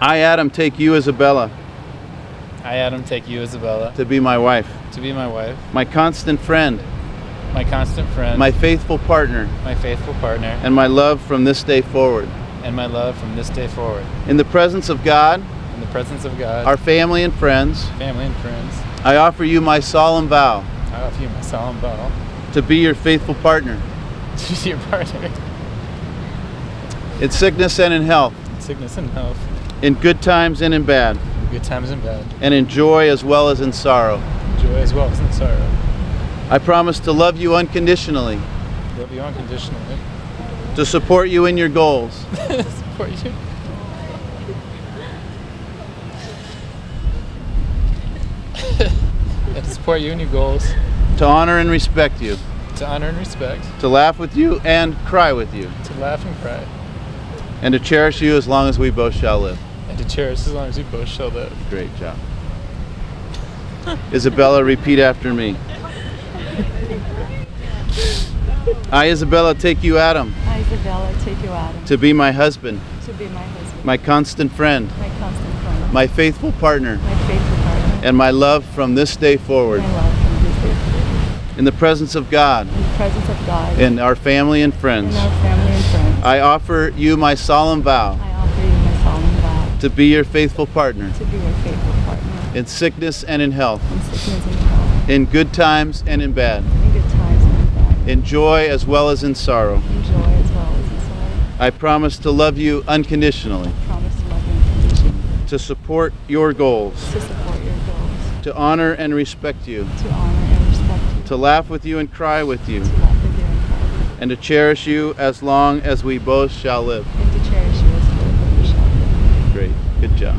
I, Adam, take you, Isabella, I, Adam, take you, Isabella, to be my wife, to be my wife, my constant friend, my constant friend, my faithful partner, my faithful partner, and my love from this day forward. and my love from this day forward. In the presence of God, In the presence of God, our family and friends, family and friends, I offer you my solemn vow I offer you my solemn vow to be your faithful partner to be your partner in sickness and in health, in sickness and health, in good times and in bad, in good times and bad, and in joy as well as in sorrow. in joy as well as in sorrow. I promise to love you unconditionally, Love you unconditionally, to support you in your goals, support you, and to support you in your goals, to honor and respect you, to honor and respect, to laugh with you and cry with you, to laugh and cry, and to cherish you as long as we both shall live. and to cherish as long as we both shall live. Great job. Isabella, repeat after me. I, Isabella, take you, Adam, I, Isabella, take you, Adam, to be my husband, to be my husband, my constant friend, my constant friend, my faithful partner, my faithful partner, and my love from this day forward. my love from this day forward. In the presence of God In the presence of God and our family and friends, and our family and friends, I offer you my solemn vow I offer you my solemn vow to be your faithful partner to be your faithful partner in sickness and in health, in sickness and health, in good times and in bad, in good times and in bad, in joy as well as in sorrow. in joy as well as in sorrow. I promise to love you unconditionally, I promise to love you unconditionally, to support your goals, to support your goals, to honor and respect you, to honor and respect you, to laugh with you and cry with you, to laugh with you and cry with you, and to cherish you as long as we both shall live. and to cherish you as long as we shall live. Great. Good job.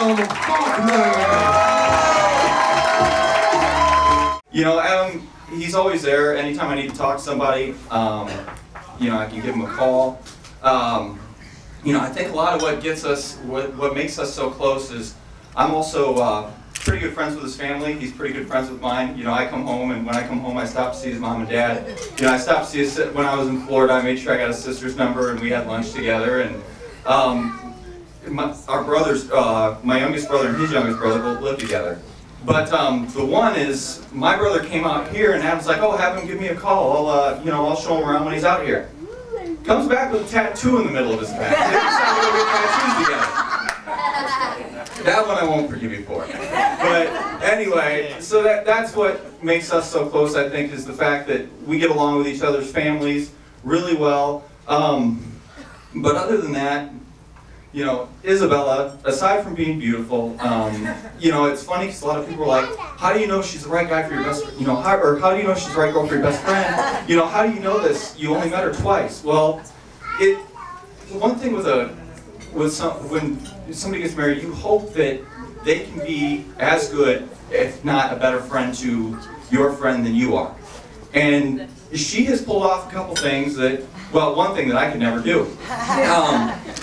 You know, Adam, he's always there. Anytime I need to talk to somebody, you know, I can give him a call. You know, I think a lot of what gets us, what makes us so close is I'm also pretty good friends with his family. He's pretty good friends with mine. You know, I come home, and when I come home, I stop to see his mom and dad. You know, I stopped to see his, when I was in Florida, I made sure I got his sister's number, and we had lunch together. And our brothers, my youngest brother and his youngest brother both live together. But the one is, my brother came out here, and Adam's like, oh, have him give me a call. I'll, you know, I'll show him around when he's out here. Comes back with a tattoo in the middle of his back. They decided to get tattoos together. That one I won't forgive you for. But anyway, so that's what makes us so close, I think, is the fact that we get along with each other's families really well. But other than that, you know, Isabella, aside from being beautiful, you know, it's funny because a lot of people are like, how do you know she's the right guy for your best friend? You know, or how do you know she's the right girl for your best friend? You know, how do you know this? You only met her twice. Well, one thing when somebody gets married, you hope that they can be as good, if not a better friend to your friend than you are. And she has pulled off a couple things that, well, one thing that I could never do.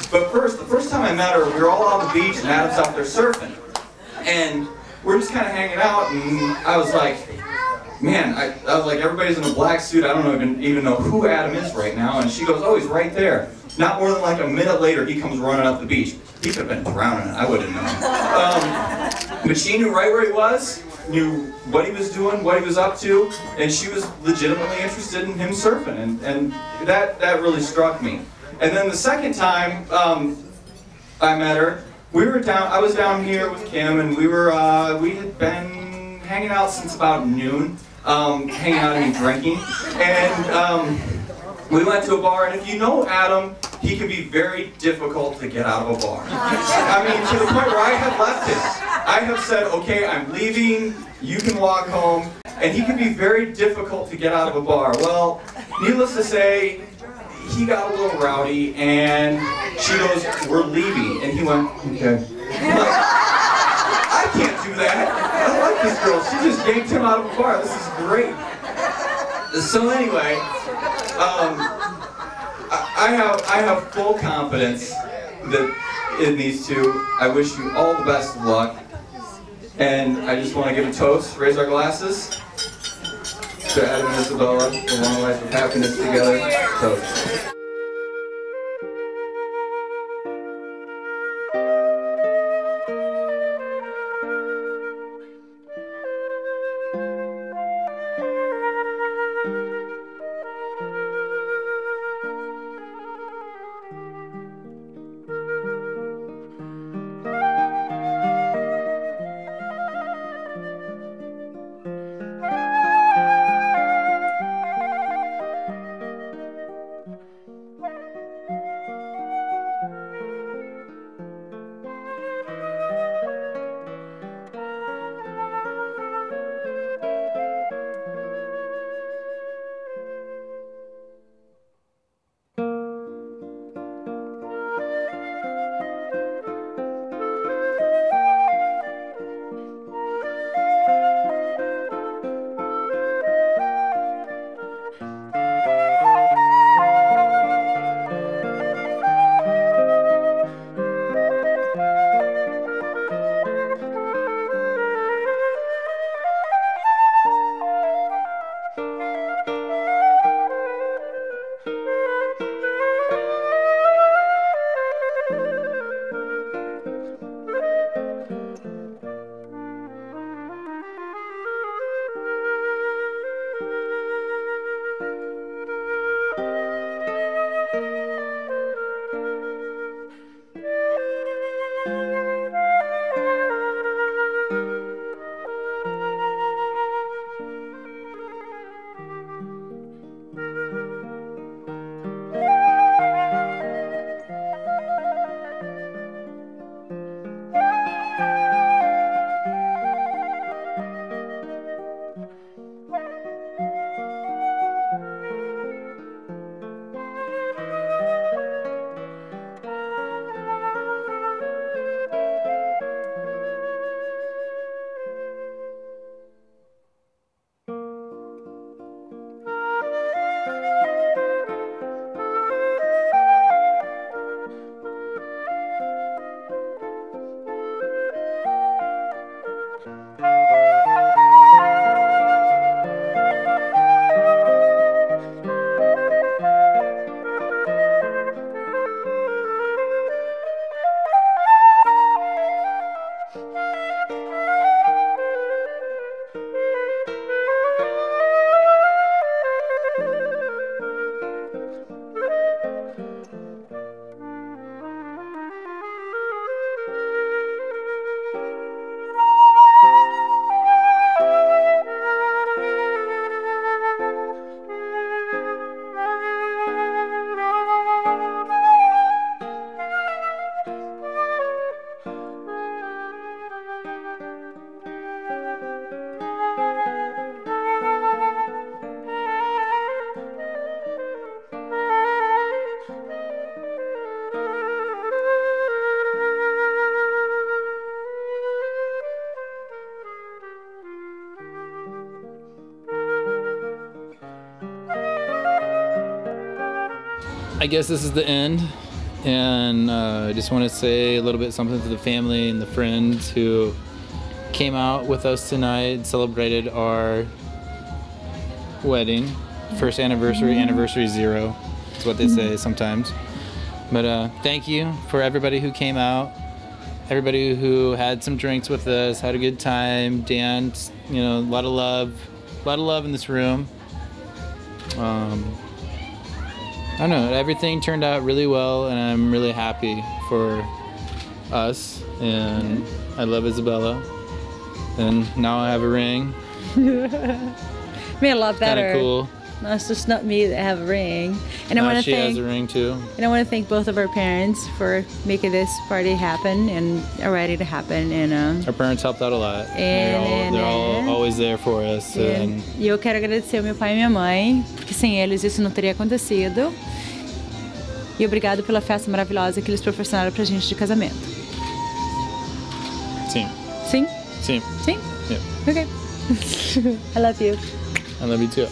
But the first time I met her, we were all on the beach and Adam's out there surfing. And we're just kind of hanging out, and I was like, man, I was like, everybody's in a black suit, I don't even know who Adam is right now. And she goes, oh, he's right there. Not more than like a minute later, he comes running up the beach. He could have been drowning, I wouldn't know. But she knew right where he was, knew what he was doing, what he was up to, and she was legitimately interested in him surfing, and that really struck me. And then the second time I met her, I was down here with Kim, and we had been hanging out since about noon, hanging out and drinking, and we went to a bar, and if you know Adam, he can be very difficult to get out of a bar. I mean, to the point where I had left him. I have said, okay, I'm leaving, you can walk home, and he can be very difficult to get out of a bar. Well, needless to say, he got a little rowdy, and she goes, we're leaving, and he went, okay. I'm like, I can't do that. I like this girl. She just yanked him out of a bar. This is great. So anyway, I have full confidence that in these two. I wish you all the best of luck. And I just want to give a toast, raise our glasses to Adam and Isabella, a long life of happiness together. Toast. I guess this is the end, and I just want to say a little bit something to the family and the friends who came out with us tonight and celebrated our wedding. First anniversary, anniversary 0. That's what they say sometimes. But thank you for everybody who came out, everybody who had some drinks with us, had a good time, danced, you know, a lot of love in this room. I don't know, everything turned out really well, and I'm really happy for us, and I love Isabella, and now I have a ring. Me a lot better. Kind of cool. No, it's just not me that have a ring. And Now I want to she thank. has a ring too. And I want to thank both of our parents for making this party happen and are ready to happen. And Our parents helped out a lot. They're all always there for us. And e eu quero agradecer ao meu pai e minha mãe, porque sem eles isso não teria acontecido. E obrigado pela festa maravilhosa que eles proporcionaram pra gente de casamento. sim, Sim? sim. Sim? Yeah. Okay. I love you. I love you too.